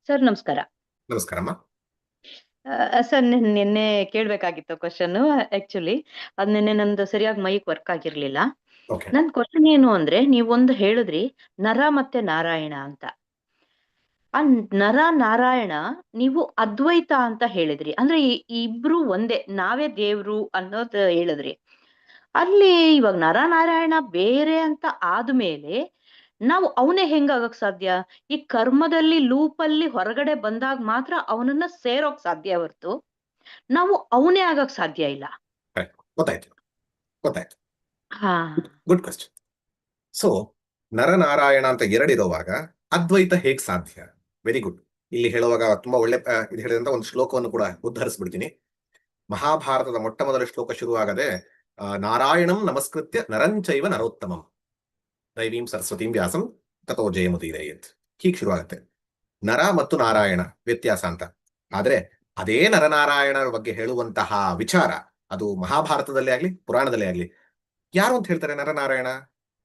Sir ನಮಸ್ಕಾರ. ನಮಸ್ಕಾರಮ್ಮ. Sir ನಿನ್ನೆ ಕೇಳ್ಬೇಕಾಗಿತ್ತು ಕ್ವೆಶ್ಚನ್ನು actually. ಅದು ನಿನ್ನೆ ನಂದು ಸರಿಯಾಗಿ ಮೈಕ್ ವರ್ಕ್ ಆಗಿರ್ಲಿಲ್ಲ. ಓಕೆ. ನನ್ ಕ್ವೆಶ್ಚನ್ ಏನು ಅಂದ್ರೆ, ನೀವೊಂದು ಹೇಳಿದ್ರಿ ನರ ಮತ್ತೆ ನಾರಾಯಣ ಅಂತ. ಆ ನರ ನಾರಾಯಣ ನೀವು ಅದ್ವೈತ ಅಂತ ಹೇಳಿದ್ರಿ. ಅಂದ್ರೆ ಇಬ್ರು ಒಂದೇ, ನಾವೇ ದೇವ್ರು ಅನ್ನೋದು ಹೇಳಿದ್ರಿ. ಅಲ್ಲಿ ಇವಾಗ ನರ ನಾರಾಯಣ ಬೇರೆ ಅಂತ ಆದ್ಮೇಲೆ ನಾವು ಅವನೇ ಹೆಂಗಾಗಕ್ ಸಾಧ್ಯ? ಈ ಕರ್ಮದಲ್ಲಿ ಲೂಪಲ್ಲಿ ಹೊರಗಡೆ ಬಂದಾಗ ಮಾತ್ರ ಅವನನ್ನ ಸೇರೋಕ್ ಸಾಧ್ಯ ಹೊರ್ತು ನಾವು ಅವನೇ ಆಗಕ್ ಸಾಧ್ಯ ಇಲ್ಲ. ಕರೆಕ್ಟ್. ಗೊತ್ತಾಯ್ತು ಗೊತ್ತಾಯ್ತು. ಹಾ. Good question. ಸೊ ನರನಾರಾಯಣ ಅಂತ ಎರಡಿರುವಾಗ ಅದ್ವೈತ ಹೇಗ್ ಸಾಧ್ಯ? Very good. ಇಲ್ಲಿ ಹೇಳುವಾಗ ತುಂಬಾ ಒಳ್ಳೆ ಇದು ಹೇಳಿದಂತ ಒಂದು ಶ್ಲೋಕವನ್ನು ಕೂಡ ಉದ್ಧರಿಸ್ಬಿಡ್ತೀನಿ. ಮಹಾಭಾರತದ ಮೊಟ್ಟ ಮೊದಲ ಶ್ಲೋಕ ಶುರುವಾಗದೆ ನಾರಾಯಣಂ ನಮಸ್ಕೃತ್ಯ ನರಂಚೈವ ನರೋತ್ತಮಂ ದೈವೀಂ ಸರಸ್ವತೀಂ ವ್ಯಾಸಂ ತಥೋ ಜಯಮುದೀರಯೇತ್. ಹೀಗೆ ಶುರುವಾಗುತ್ತೆ. ನರ ಮತ್ತು ನಾರಾಯಣ ವ್ಯತ್ಯಾಸ ಅಂತ. ಆದ್ರೆ ಅದೇ ನರನಾರಾಯಣರ ಬಗ್ಗೆ ಹೇಳುವಂತಹ ವಿಚಾರ ಅದು ಮಹಾಭಾರತದಲ್ಲೇ ಆಗ್ಲಿ ಪುರಾಣದಲ್ಲೇ ಆಗ್ಲಿ ಯಾರು ಅಂತ ಹೇಳ್ತಾರೆ? ನರನಾರಾಯಣ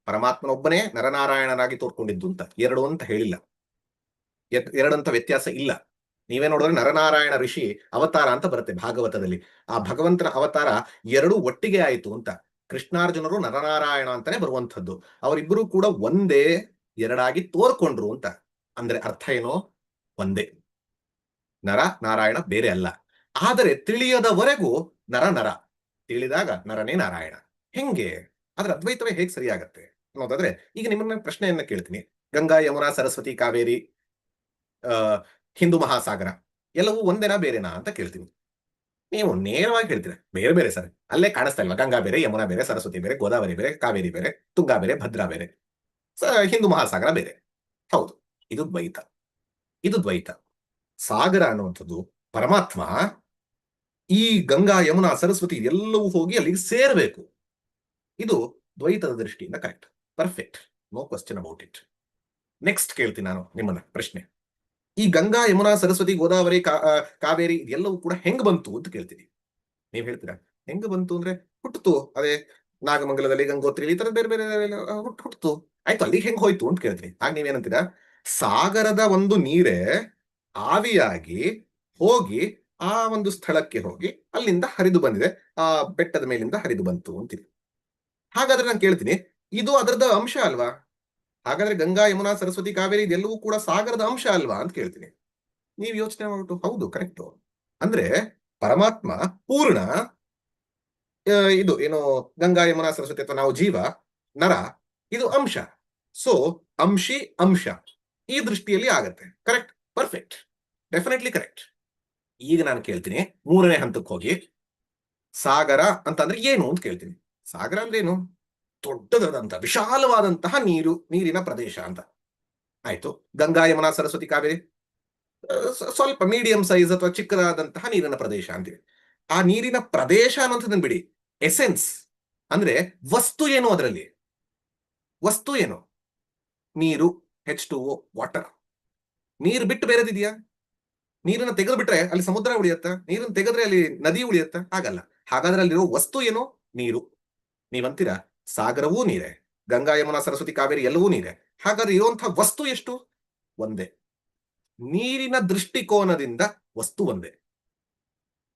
ಪರಮಾತ್ಮನೊಬ್ಬನೇ ನರನಾರಾಯಣನಾಗಿ ತೋರ್ಕೊಂಡಿದ್ದು ಅಂತ. ಎರಡು ಅಂತ ಹೇಳಿಲ್ಲ, ಎರಡಂತ ವ್ಯತ್ಯಾಸ ಇಲ್ಲ. ನೀವೇ ನೋಡಿದ್ರೆ ನರನಾರಾಯಣ ಋಷಿ ಅವತಾರ ಅಂತ ಬರುತ್ತೆ ಭಾಗವತದಲ್ಲಿ. ಆ ಭಗವಂತನ ಅವತಾರ ಎರಡೂ ಒಟ್ಟಿಗೆ ಆಯಿತು ಅಂತ. ಕೃಷ್ಣಾರ್ಜುನರು ನರನಾರಾಯಣ ಅಂತಾನೆ ಬರುವಂಥದ್ದು. ಅವರಿಬ್ಬರು ಕೂಡ ಒಂದೇ ಎರಡಾಗಿ ತೋರ್ಕೊಂಡ್ರು ಅಂತ. ಅಂದ್ರೆ ಅರ್ಥ ಏನೋ? ಒಂದೇ. ನರ ನಾರಾಯಣ ಬೇರೆ ಅಲ್ಲ. ಆದರೆ ತಿಳಿಯದವರೆಗೂ ನರ ನರ, ತಿಳಿದಾಗ ನರನೇ ನಾರಾಯಣ. ಹೆಂಗೆ? ಅದ್ರ ಅದ್ವೈತವೇ ಹೇಗೆ ಸರಿಯಾಗತ್ತೆ ಅನ್ನೋದಾದ್ರೆ, ಈಗ ನಿಮ್ಮನ್ನ ಪ್ರಶ್ನೆಯನ್ನ ಕೇಳ್ತೀನಿ. ಗಂಗಾ ಯಮುನಾ ಸರಸ್ವತಿ ಕಾವೇರಿ ಹಿಂದೂ ಮಹಾಸಾಗರ ಎಲ್ಲವೂ ಒಂದೇನಾ ಬೇರೆನಾ ಅಂತ ಕೇಳ್ತೀನಿ. ನೀವು ನೇರವಾಗಿ ಹೇಳ್ತೀರಾ ಬೇರೆ ಬೇರೆ ಸರ್. ಅಲ್ಲೇ ಕಾಣಿಸ್ತಾ ಇಲ್ವಾ? ಗಂಗಾ ಬೇರೆ, ಯಮುನಾ ಬೇರೆ, ಸರಸ್ವತಿ ಬೇರೆ, ಗೋದಾವರಿ ಬೇರೆ, ಕಾವೇರಿ ಬೇರೆ, ತುಂಗಾ ಬೇರೆ, ಭದ್ರಾ ಬೇರೆ, ಹಿಂದೂ ಮಹಾಸಾಗರ ಬೇರೆ. ಹೌದು, ಇದು ದ್ವೈತ. ಇದು ದ್ವೈತ. ಸಾಗರ ಅನ್ನುವಂಥದ್ದು ಪರಮಾತ್ಮ ಈ ಗಂಗಾ ಯಮುನಾ ಸರಸ್ವತಿ ಎಲ್ಲವೂ ಹೋಗಿ ಅಲ್ಲಿಗೆ ಸೇರಬೇಕು. ಇದು ದ್ವೈತದ ದೃಷ್ಟಿಯಿಂದ correct. Perfect. No question about it. Next ಕೇಳ್ತೀನಿ ನಾನು ನಿಮ್ಮನ್ನ ಪ್ರಶ್ನೆ. ಈ ಗಂಗಾ ಯಮುನಾ ಸರಸ್ವತಿ ಗೋದಾವರಿ ಕಾವೇರಿ ಎಲ್ಲವೂ ಕೂಡ ಹೆಂಗ್ ಬಂತು ಅಂತ ಕೇಳ್ತೀನಿ. ನೀವ್ ಹೇಳ್ತೀರಾ ಹೆಂಗ್ ಬಂತು ಅಂದ್ರೆ, ಹುಟ್ಟಿತು ಅದೇ ನಾಗಮಂಗಲದಲ್ಲಿ, ಗಂಗೋತ್ರಿ, ಈ ತರ ಬೇರೆ ಬೇರೆ ಹುಟ್ಟಿತು. ಆಯ್ತು, ಅಲ್ಲಿಗೆ ಹೆಂಗ್ ಹೋಯ್ತು ಅಂತ ಕೇಳ್ತೀನಿ. ಆಗ ನೀವೇನಂತೀರಾ? ಸಾಗರದ ಒಂದು ನೀರೇ ಆವಿಯಾಗಿ ಹೋಗಿ ಆ ಒಂದು ಸ್ಥಳಕ್ಕೆ ಹೋಗಿ ಅಲ್ಲಿಂದ ಹರಿದು ಬಂದಿದೆ, ಆ ಬೆಟ್ಟದ ಮೇಲಿಂದ ಹರಿದು ಬಂತು ಅಂತೀರಿ. ಹಾಗಾದ್ರೆ ನಾನು ಕೇಳ್ತೀನಿ, ಇದು ಅದರದ ಅಂಶ ಅಲ್ವಾ? ಹಾಗಾದ್ರೆ ಗಂಗಾ ಯಮುನಾ ಸರಸ್ವತಿ ಕಾವೇರಿ ಇದೆಲ್ಲವೂ ಕೂಡ ಸಾಗರದ ಅಂಶ ಅಲ್ವಾ ಅಂತ ಕೇಳ್ತೀನಿ. ನೀವು ಯೋಚನೆ ಮಾಡ್ಬಿಟ್ಟು ಹೌದು ಕರೆಕ್ಟು. ಅಂದ್ರೆ ಪರಮಾತ್ಮ ಪೂರ್ಣ, ಇದು ಏನು ಗಂಗಾ ಯಮುನಾ ಸರಸ್ವತಿ ಅಥವಾ ನಾವು ಜೀವ, ನರ ಇದು ಅಂಶ. ಸೊ ಅಂಶಿ ಅಂಶ ಈ ದೃಷ್ಟಿಯಲ್ಲಿ ಆಗತ್ತೆ. Correct, perfect, definitely correct. ಈಗ ನಾನು ಕೇಳ್ತೀನಿ ಮೂರನೇ ಹಂತಕ್ಕೆ ಹೋಗಿ, ಸಾಗರ ಅಂತಂದ್ರೆ ಏನು ಅಂತ ಕೇಳ್ತೀನಿ. ಸಾಗರ ಅಂದ್ರೆ ಏನು? ದೊಡ್ಡದಾದಂತ ವಿಶಾಲವಾದಂತಹ ನೀರಿನ ಪ್ರದೇಶ ಅಂತ. ಆಯ್ತು. ಗಂಗಾ ಯಮುನಾ ಸರಸ್ವತಿ ಕಾವೇರಿ ಸ್ವಲ್ಪ ಮೀಡಿಯಂ ಸೈಜ್ ಅಥವಾ ಚಿಕ್ಕದಾದಂತಹ ನೀರಿನ ಪ್ರದೇಶ ಅಂತೀವಿ. ಆ ನೀರಿನ ಪ್ರದೇಶ ಅನ್ನೋಂಥದ್ದನ್ನು ಬಿಡಿ, ಎಸೆನ್ಸ್ ಅಂದ್ರೆ ವಸ್ತು ಏನು? ಅದರಲ್ಲಿ ವಸ್ತು ಏನು? ನೀರು, H2O, ವಾಟರ್. ನೀರು ಬಿಟ್ಟು ಬೇರೆದಿದೆಯಾ? ನೀರನ್ನ ತೆಗೆದು ಬಿಟ್ರೆ ಅಲ್ಲಿ ಸಮುದ್ರ ಉಳಿಯತ್ತ? ನೀರನ್ನು ತೆಗೆದ್ರೆ ಅಲ್ಲಿ ನದಿ ಉಳಿಯತ್ತ? ಹಾಗಲ್ಲ. ಹಾಗಾದ್ರೆ ಅಲ್ಲಿರೋ ವಸ್ತು ಏನು? ನೀರು. ನೀವಂತೀರಾ ಸಾಗರವೂ ನೀರೇ, ಗಂಗಾ ಯಮುನಾ ಸರಸ್ವತಿ ಕಾವೇರಿ ಎಲ್ಲವೂ ನೀರೇ. ಹಾಗಾದ್ರೆ ಇರುವಂತಹ ವಸ್ತು ಎಷ್ಟು? ಒಂದೇ. ನೀರಿನ ದೃಷ್ಟಿಕೋನದಿಂದ ವಸ್ತು ಒಂದೇ,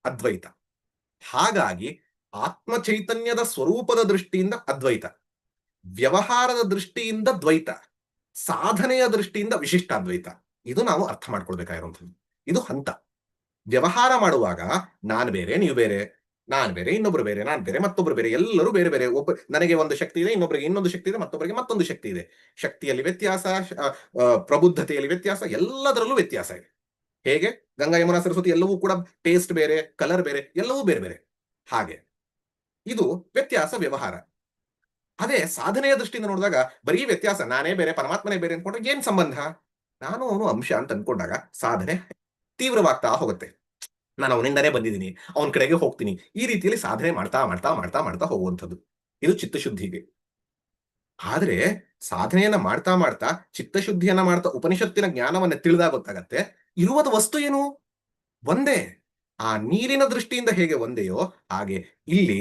ಅದ್ವೈತ. ಹಾಗಾಗಿ ಆತ್ಮ ಚೈತನ್ಯದ ಸ್ವರೂಪದ ದೃಷ್ಟಿಯಿಂದ ಅದ್ವೈತ, ವ್ಯವಹಾರದ ದೃಷ್ಟಿಯಿಂದ ದ್ವೈತ, ಸಾಧನೆಯ ದೃಷ್ಟಿಯಿಂದ ವಿಶಿಷ್ಟಾದ್ವೈತ. ಇದು ನಾವು ಅರ್ಥ ಮಾಡ್ಕೊಳ್ಬೇಕಾಗಿರುವಂಥದ್ದು. ಇದು ಹಂತ. ವ್ಯವಹಾರ ಮಾಡುವಾಗ ನಾನು ಬೇರೆ ನೀವು ಬೇರೆ, ನಾನು ಬೇರೆ ಇನ್ನೊಬ್ರು ಬೇರೆ, ನಾನು ಬೇರೆ ಮತ್ತೊಬ್ರು ಬೇರೆ, ಎಲ್ಲರೂ ಬೇರೆ ಬೇರೆ. ನನಗೆ ಒಂದು ಶಕ್ತಿ ಇದೆ, ಇನ್ನೊಬ್ಬರಿಗೆ ಇನ್ನೊಂದು ಶಕ್ತಿ ಇದೆ, ಮತ್ತೊಬ್ಬರಿಗೆ ಮತ್ತೊಂದು ಶಕ್ತಿ ಇದೆ. ಶಕ್ತಿಯಲ್ಲಿ ವ್ಯತ್ಯಾಸ, ಪ್ರಬುದ್ಧತೆಯಲ್ಲಿ ವ್ಯತ್ಯಾಸ, ಎಲ್ಲದರಲ್ಲೂ ವ್ಯತ್ಯಾಸ ಇದೆ. ಹೇಗೆ ಗಂಗಾ ಯಮುನಾ ಸರಸ್ವತಿ ಎಲ್ಲವೂ ಕೂಡ ಟೇಸ್ಟ್ ಬೇರೆ, ಕಲರ್ ಬೇರೆ, ಎಲ್ಲವೂ ಬೇರೆ ಬೇರೆ. ಹಾಗೆ ಇದು ವ್ಯತ್ಯಾಸ ವ್ಯವಹಾರ. ಅದೇ ಸಾಧನೆಯ ದೃಷ್ಟಿಯಿಂದ ನೋಡಿದಾಗ ಬರೀ ವ್ಯತ್ಯಾಸ, ನಾನೇ ಬೇರೆ ಪರಮಾತ್ಮನೇ ಬೇರೆ ಅನ್ಕೊಂಡ್ರೆ ಏನ್ ಸಂಬಂಧ? ನಾನು ಅವನು ಅಂಶ ಅಂತ ಅನ್ಕೊಂಡಾಗ ಸಾಧನೆ ತೀವ್ರವಾಗ್ತಾ ಹೋಗುತ್ತೆ. ನಾನು ಅವನಿಂದನೇ ಬಂದಿದ್ದೀನಿ, ಅವನ ಕಡೆಗೆ ಹೋಗ್ತೀನಿ. ಈ ರೀತಿಯಲ್ಲಿ ಸಾಧನೆ ಮಾಡ್ತಾ ಮಾಡ್ತಾ ಮಾಡ್ತಾ ಮಾಡ್ತಾ ಹೋಗುವಂಥದ್ದು. ಇದು ಚಿತ್ತಶುದ್ಧಿಗೆ. ಆದ್ರೆ ಸಾಧನೆಯನ್ನ ಮಾಡ್ತಾ ಮಾಡ್ತಾ ಚಿತ್ತಶುದ್ಧಿಯನ್ನ ಮಾಡ್ತಾ ಉಪನಿಷತ್ತಿನ ಜ್ಞಾನವನ್ನ ತಿಳಿದಾಗ ಗೊತ್ತಾಗತ್ತೆ, ಇರುವುದು ವಸ್ತು ಏನು? ಒಂದೇ. ಆ ನೀರಿನ ದೃಷ್ಟಿಯಿಂದ ಹೇಗೆ ಒಂದೆಯೋ ಹಾಗೆ ಇಲ್ಲಿ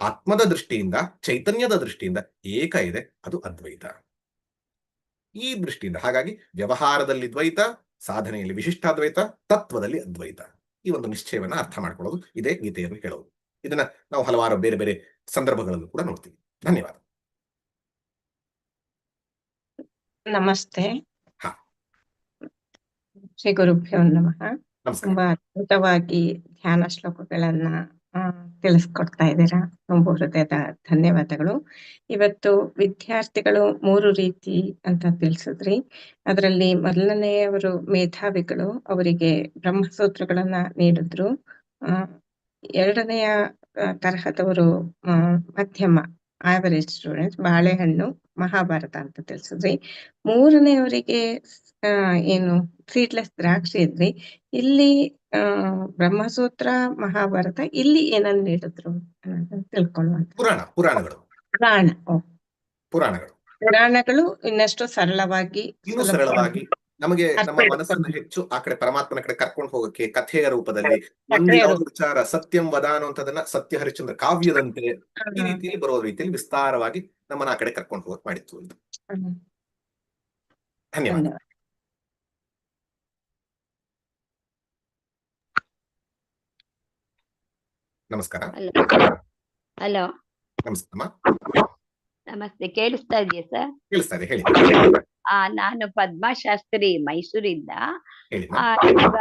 ಆತ್ಮದ ದೃಷ್ಟಿಯಿಂದ, ಚೈತನ್ಯದ ದೃಷ್ಟಿಯಿಂದ ಏಕ ಇದೆ, ಅದು ಅದ್ವೈತ. ಈ ದೃಷ್ಟಿಯಿಂದ ಹಾಗಾಗಿ ವ್ಯವಹಾರದಲ್ಲಿ ದ್ವೈತ, ಸಾಧನೆಯಲ್ಲಿ ವಿಶಿಷ್ಟಾದ್ವೈತ, ತತ್ವದಲ್ಲಿ ಅದ್ವೈತ. ಈ ಒಂದು ನಿಶ್ಚಯವನ್ನ ಅರ್ಥ ಮಾಡ್ಕೊಳ್ಳೋದು ಇದೇ ಗೀತೆಯನ್ನು ಹೇಳೋದು. ಇದನ್ನ ನಾವು ಹಲವಾರು ಬೇರೆ ಬೇರೆ ಸಂದರ್ಭಗಳಲ್ಲೂ ಕೂಡ ನೋಡ್ತೀವಿ. ಧನ್ಯವಾದ. ನಮಸ್ತೆ. ಹಾ, ಶ್ರೀ ಗುರುಭ್ಯೋ ನಮಃ. ನಮಸ್ಕಾರ. ತುಂಬಾ ಅದ್ಭುತವಾಗಿ ಧ್ಯಾನ ಶ್ಲೋಕಗಳನ್ನ ತಿಳಿಸ್ಕೊಡ್ತಾ ಇದ್ದೀರಾ. ತುಂಬ ಹೃದಯದ ಧನ್ಯವಾದಗಳು. ಇವತ್ತು ವಿದ್ಯಾರ್ಥಿಗಳು 3 ರೀತಿ ಅಂತ ತಿಳಿಸಿದ್ರಿ. ಅದರಲ್ಲಿ ಮೊದಲನೆಯವರು ಮೇಧಾವಿಗಳು, ಅವರಿಗೆ ಬ್ರಹ್ಮಸೂತ್ರಗಳನ್ನ ನೀಡಿದ್ರು. ಎರಡನೆಯ ತರಹದವರು ಮಧ್ಯಮ ಆವರೇಜ್ ಸ್ಟೂಡೆಂಟ್ಸ್, ಬಾಳೆಹಣ್ಣು, ಮಹಾಭಾರತ ಅಂತ ತಿಳಿಸಿದ್ರಿ. ಮೂರನೆಯವರಿಗೆ ಏನು ಸೀಡ್ಲೆಸ್ ದ್ರಾಕ್ಷಿ ಇದ್ರಿ. ಇಲ್ಲಿ ಬ್ರಹ್ಮಸೂತ್ರ, ಮಹಾಭಾರತ, ಇಲ್ಲಿ ಏನನ್ನ ನೀಡಿದ್ರು ಅನ್ನೋದನ್ನ ತಿಳ್ಕೊಳ್ಳುವಂತ. ಪುರಾಣಗಳು ಪುರಾಣಗಳು ಇನ್ನಷ್ಟು ಸರಳವಾಗಿ, ಇನ್ನೂ ಸರಳವಾಗಿ ನಮಗೆ ನಮ್ಮ ಮನಸ್ಸನ್ನು ಹೆಚ್ಚು ಆ ಕಡೆ ಪರಮಾತ್ಮನ ಕಡೆ ಕರ್ಕೊಂಡು ಹೋಗಕ್ಕೆ ಕಥೆಯ ರೂಪದಲ್ಲಿ ಒಂದು ಯಾವ್ದು ವಿಚಾರ ಸತ್ಯಂ ವದ ಅನ್ನುವಂಥದ್ದನ್ನ ಸತ್ಯ ಹರಿಶ್ಚಂದ್ರ ಕಾವ್ಯದಂತೆ ಈ ರೀತಿಯಲ್ಲಿ ಬರೋ ರೀತಿಯಲ್ಲಿ ವಿಸ್ತಾರವಾಗಿ ನಮ್ಮನ್ನ ಆ ಕಡೆ ಕರ್ಕೊಂಡು ಹೋಗಕ್ ಮಾಡಿತ್ತು ಇದು. ಧನ್ಯವಾದ. ನಮಸ್ಕಾರ. ಹಲೋ, ನಮಸ್ಕಾರ. ನಮಸ್ತೆ. ಕೇಳಿಸ್ತಾ ಇದೆಯಾ ಸರ್? ಕೇಳಿಸ್ತಾ ಇದೆ, ಹೇಳಿ. ನಾನು ಪದ್ಮಾಶಾಸ್ತ್ರಿ, ಮೈಸೂರಿಂದ. ಹೇಳಿ. ಈಗ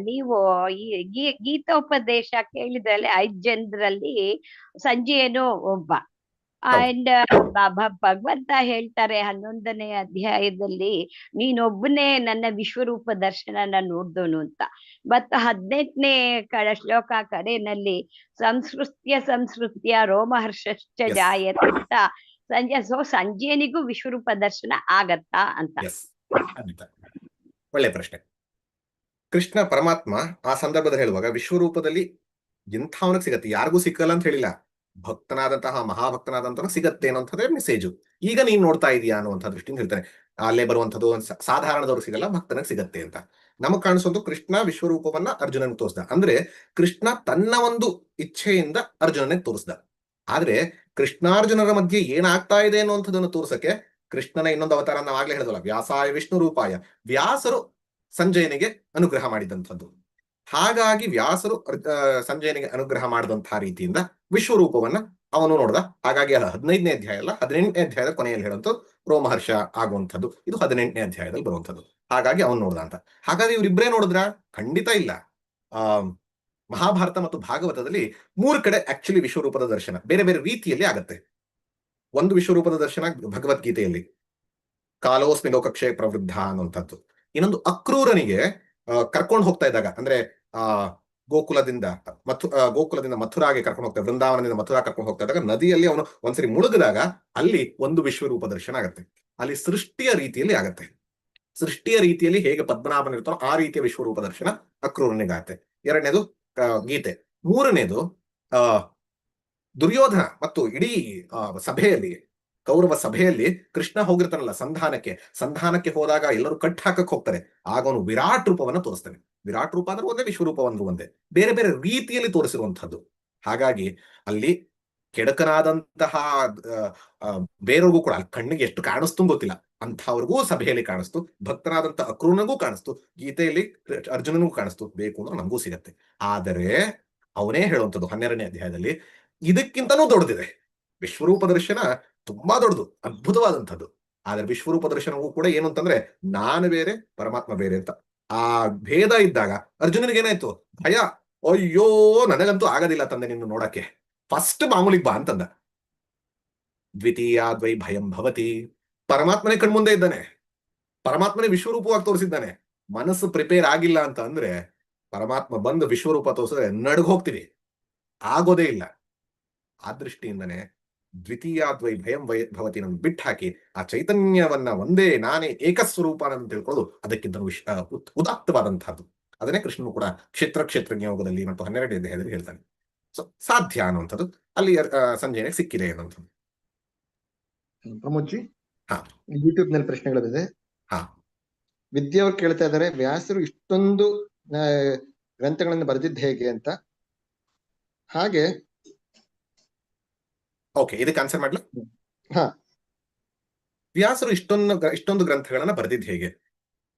ನೀವು ಈ ಗೀತೋಪದೇಶ ಕೇಳಿದ್ರಲ್ಲಿ 5 ಜನರಲ್ಲಿ ಸಂಜೆಯೇನೋ ಒಬ್ಬ. ಅಂಡ್ ಭಗವಂತ ಹೇಳ್ತಾರೆ 11ನೇ ಅಧ್ಯಾಯದಲ್ಲಿ, ನೀನೊಬ್ಬನೇ ನನ್ನ ವಿಶ್ವರೂಪ ದರ್ಶನನ ನೋಡ್ದೋನು ಅಂತ. ಮತ್ತು 18ನೇ ಶ್ಲೋಕ ಕಡೆನಲ್ಲಿ ಸಂಸ್ಕೃತ್ಯ ರೋಮಹರ್ಷಶ್ಚ ಜಾಯತೆ ಅಂತ ಸಂಜಯನಿಗೂ ವಿಶ್ವರೂಪ ದರ್ಶನ ಆಗತ್ತಾ ಅಂತ. ಒಳ್ಳೆ ಪ್ರಶ್ನೆ. ಕೃಷ್ಣ ಪರಮಾತ್ಮ ಆ ಸಂದರ್ಭದಲ್ಲಿ ಹೇಳುವಾಗ ವಿಶ್ವರೂಪದಲ್ಲಿ ಎಂಥವನಿಗೆ ಸಿಗತ್ತೆ, ಯಾರಿಗೂ ಸಿಕ್ಕಲ್ಲ ಅಂತ ಹೇಳಿಲ್ಲ. ಭಕ್ತನಾದಂತಹ ಮಹಾಭಕ್ತನಾದಂತಹ ಸಿಗತ್ತೆ ಅನ್ನೋಂಥದ್ದೇ ಮೆಸೇಜು. ಈಗ ನೀನ್ ನೋಡ್ತಾ ಇದೀಯಾ ಅನ್ನುವಂಥ ದೃಷ್ಟಿಯಿಂದ ಹೇಳ್ತಾನೆ. ಅಲ್ಲೇ ಬರುವಂಥದ್ದು ಸಾಧಾರಣದವ್ರು ಸಿಗಲ್ಲ, ಭಕ್ತನಿಗೆ ಸಿಗತ್ತೆ ಅಂತ. ನಮಗ್ ಕಾಣಿಸೋದು ಕೃಷ್ಣ ವಿಶ್ವರೂಪವನ್ನ ಅರ್ಜುನನಿಗೆ ತೋರಿಸ್ದ. ಅಂದ್ರೆ ಕೃಷ್ಣ ತನ್ನ ಒಂದು ಇಚ್ಛೆಯಿಂದ ಅರ್ಜುನನಿಗೆ ತೋರಿಸ್ದ. ಆದ್ರೆ ಕೃಷ್ಣಾರ್ಜುನರ ಮಧ್ಯೆ ಏನಾಗ್ತಾ ಇದೆ ಅನ್ನುವಂಥದ್ದನ್ನು ತೋರ್ಸಕ್ಕೆ ಕೃಷ್ಣನ ಇನ್ನೊಂದು ಅವತಾರ ನಾವು ಆಗ್ಲೇ ಹೇಳಿದಲ್ಲ, ವ್ಯಾಸಾಯ ವಿಷ್ಣು ರೂಪಾಯ. ವ್ಯಾಸರು ಸಂಜಯನಿಗೆ ಅನುಗ್ರಹ ಮಾಡಿದಂಥದ್ದು. ಹಾಗಾಗಿ ವ್ಯಾಸರು ಸಂಜಯನಿಗೆ ಅನುಗ್ರಹ ಮಾಡಿದಂತಹ ರೀತಿಯಿಂದ ವಿಶ್ವರೂಪವನ್ನ ಅವನು ನೋಡ್ದ. ಹಾಗಾಗಿ 15ನೇ ಅಧ್ಯಾಯ ಅಲ್ಲ, 18ನೇ ಅಧ್ಯಾಯದ ಕೊನೆಯಲ್ಲಿ ಹೇಳುವಂಥದ್ದು ರೋಮಹರ್ಷ ಆಗುವಂಥದ್ದು. ಇದು 18ನೇ ಅಧ್ಯಾಯದಲ್ಲಿ ಬರುವಂಥದ್ದು. ಹಾಗಾಗಿ ಅವನು ನೋಡ್ದ ಅಂತ. ಹಾಗಾದ್ರೆ ಇವ್ರಿಬ್ರೇ ನೋಡಿದ್ರ? ಖಂಡಿತ ಇಲ್ಲ. ಮಹಾಭಾರತ ಮತ್ತು ಭಾಗವತದಲ್ಲಿ 3 ಕಡೆ ಆಕ್ಚುಲಿ ವಿಶ್ವರೂಪದ ದರ್ಶನ ಬೇರೆ ಬೇರೆ ರೀತಿಯಲ್ಲಿ ಆಗತ್ತೆ. ಒಂದು ವಿಶ್ವರೂಪದ ದರ್ಶನ ಭಗವದ್ಗೀತೆಯಲ್ಲಿ, ಕಾಲೋಸ್ಮಿ ಲೋಕಕ್ಷಯ ಪ್ರವೃದ್ಧ ಅನ್ನುವಂಥದ್ದು. ಇನ್ನೊಂದು ಅಕ್ರೂರನಿಗೆ ಕರ್ಕೊಂಡು ಹೋಗ್ತಾ ಇದ್ದಾಗ, ಅಂದ್ರೆ ಗೋಕುಲದಿಂದ ಮಥುರಾಗೆ ಕರ್ಕೊಂಡು ಹೋಗ್ತಾ, ವೃಂದಾವನದಿಂದ ಮಥುರಾ ಕರ್ಕೊಂಡು ಹೋಗ್ತಾ ಇದ್ದಾಗ ನದಿಯಲ್ಲಿ ಅವನು ಒಂದ್ಸರಿ ಮುಳುಗಿದಾಗ ಅಲ್ಲಿ ಒಂದು ವಿಶ್ವರೂಪ ದರ್ಶನ ಆಗತ್ತೆ. ಅಲ್ಲಿ ಸೃಷ್ಟಿಯ ರೀತಿಯಲ್ಲಿ ಆಗತ್ತೆ. ಸೃಷ್ಟಿಯ ರೀತಿಯಲ್ಲಿ ಹೇಗೆ ಪದ್ಮನಾಭನ ಇರ್ತಾರೋ ಆ ರೀತಿಯ ವಿಶ್ವರೂಪ ದರ್ಶನ ಅಕ್ರೂರನಿಗಾಗತ್ತೆ. ಎರಡನೇದು ಗೀತೆ. ಮೂರನೇದು ದುರ್ಯೋಧನ ಮತ್ತು ಇಡೀ ಸಭೆಯಲ್ಲಿ, ಕೌರವ ಸಭೆಯಲ್ಲಿ ಕೃಷ್ಣ ಹೋಗಿರ್ತಾನಲ್ಲ ಸಂಧಾನಕ್ಕೆ ಹೋದಾಗ ಎಲ್ಲರೂ ಕಟ್ ಹಾಕಕ್ ಹೋಗ್ತಾರೆ. ಆಗ ಅವನು ವಿರಾಟ್ ರೂಪವನ್ನ ತೋರಿಸ್ತಾನೆ. ವಿರಾಟ್ ರೂಪ ಅಂದ್ರೆ ಒಂದೇ, ವಿಶ್ವರೂಪ ಅಂದ್ರೂ ಒಂದೇ, ಬೇರೆ ಬೇರೆ ರೀತಿಯಲ್ಲಿ ತೋರಿಸಿರುವಂತಹದ್ದು. ಹಾಗಾಗಿ ಅಲ್ಲಿ ಕೆಡಕನಾದಂತಹ ಬೇರೆಯವ್ರಿಗೂ ಕೂಡ ಕಣ್ಣಿಗೆ ಎಷ್ಟು ಕಾಣಿಸ್ತು ಗೊತ್ತಿಲ್ಲ, ಅಂಥವ್ರಿಗೂ ಸಭೆಯಲ್ಲಿ ಕಾಣಿಸ್ತು. ಭಕ್ತನಾದಂತ ಅಕ್ರೂರನಿಗೂ ಕಾಣಿಸ್ತು, ಗೀತೆಯಲ್ಲಿ ಅರ್ಜುನನಿಗೂ ಕಾಣಿಸ್ತು. ಬೇಕು ಅಂದ್ರೆ ನಮಗೂ ಸಿಗತ್ತೆ. ಆದರೆ ಅವನೇ ಹೇಳುವಂಥದ್ದು 12ನೇ ಅಧ್ಯಾಯದಲ್ಲಿ, ಇದಕ್ಕಿಂತನೂ ದೊಡ್ಡದಿದೆ. ವಿಶ್ವರೂಪ ದರ್ಶನ ತುಂಬಾ ದೊಡ್ಡದು, ಅದ್ಭುತವಾದಂಥದ್ದು. ಆದ್ರೆ ವಿಶ್ವರೂಪ ದರ್ಶನವೂ ಕೂಡ ಏನು ಅಂತಂದ್ರೆ ನಾನು ಬೇರೆ ಪರಮಾತ್ಮ ಬೇರೆ ಅಂತ. ಆ ಭೇದ ಇದ್ದಾಗ ಅರ್ಜುನನಿಗೆ ಏನಾಯ್ತು? ಭಯ. ಅಯ್ಯೋ, ನನಗಂತೂ ಆಗೋದಿಲ್ಲ ತಂದೆ ನಿನ್ನ ನೋಡಕ್ಕೆ, ಫಸ್ಟ್ ಮಾಮೂಲಿಗೆ ಬಾ ಅಂತಂದ. ದ್ವಿತೀಯಾದ್ವೈ ಭಯಂ ಭವತಿ. ಪರಮಾತ್ಮನೇ ಕಣ್ಮುಂದೆ ಇದ್ದಾನೆ, ಪರಮಾತ್ಮನೇ ವಿಶ್ವರೂಪವಾಗಿ ತೋರಿಸಿದ್ದಾನೆ. ಮನಸ್ಸು ಪ್ರಿಪೇರ್ ಆಗಿಲ್ಲ ಅಂತ ಅಂದ್ರೆ ಪರಮಾತ್ಮ ಬಂದು ವಿಶ್ವರೂಪ ತೋರಿಸಿದ್ರೆ ನಡ್ಗ ಹೋಗ್ತೀವಿ, ಆಗೋದೇ ಇಲ್ಲ. ಆ ದೃಷ್ಟಿಯಿಂದನೇ ದ್ವಿತೀಯಾದ್ವೈ ಭಯಂ ಭವತಿ ನನ್ನು ಬಿಟ್ಟು ಹಾಕಿ ಆ ಚೈತನ್ಯವನ್ನ ಒಂದೇ ನಾನೇ ಏಕಸ್ವರೂಪ ಅಂತ ತಿಳ್ಕೊಳ್ಳೋದು ಅದಕ್ಕಿಂತ ಉದಾತ್ತವಾದಂತಹದ್ದು. ಅದನ್ನೇ ಕೃಷ್ಣನು ಕೂಡ ಕ್ಷೇತ್ರಜ್ಞ ಯೋಗದಲ್ಲಿ ಮತ್ತು 12ನೇ ಅಧ್ಯಾಯದಲ್ಲಿ ಹೇಳ್ತಾನೆ. ಸೊ ಸಾಧ್ಯ ಅನ್ನುವಂಥದ್ದು ಅಲ್ಲಿ ಸಂಜಯನಿಗೆ ಸಿಕ್ಕಿದೆ ಅನ್ನುವಂಥದ್ದು. ಪ್ರಮೋದ್ ಜಿ, ಹಾ, ಯೂಟ್ಯೂಬ್ ನಲ್ಲಿ ಪ್ರಶ್ನೆಗಳಿದೆ. ಹಾ, ವಿದ್ಯಾವ್ರು ಕೇಳ್ತಾ ಇದ್ದಾರೆ, ವ್ಯಾಸರು ಇಷ್ಟೊಂದು ಗ್ರಂಥಗಳನ್ನು ಬರೆದಿದ್ದು ಹೇಗೆ ಅಂತ. ಹಾಗೆ ಓಕೆ, ಇದಕ್ಕೆ ಆನ್ಸರ್ ಮಾಡ್ಲಾ? ಹಾ, ವ್ಯಾಸರು ಇಷ್ಟೊಂದು ಗ್ರಂಥಗಳನ್ನ ಬರೆದಿದ್ದು ಹೇಗೆ?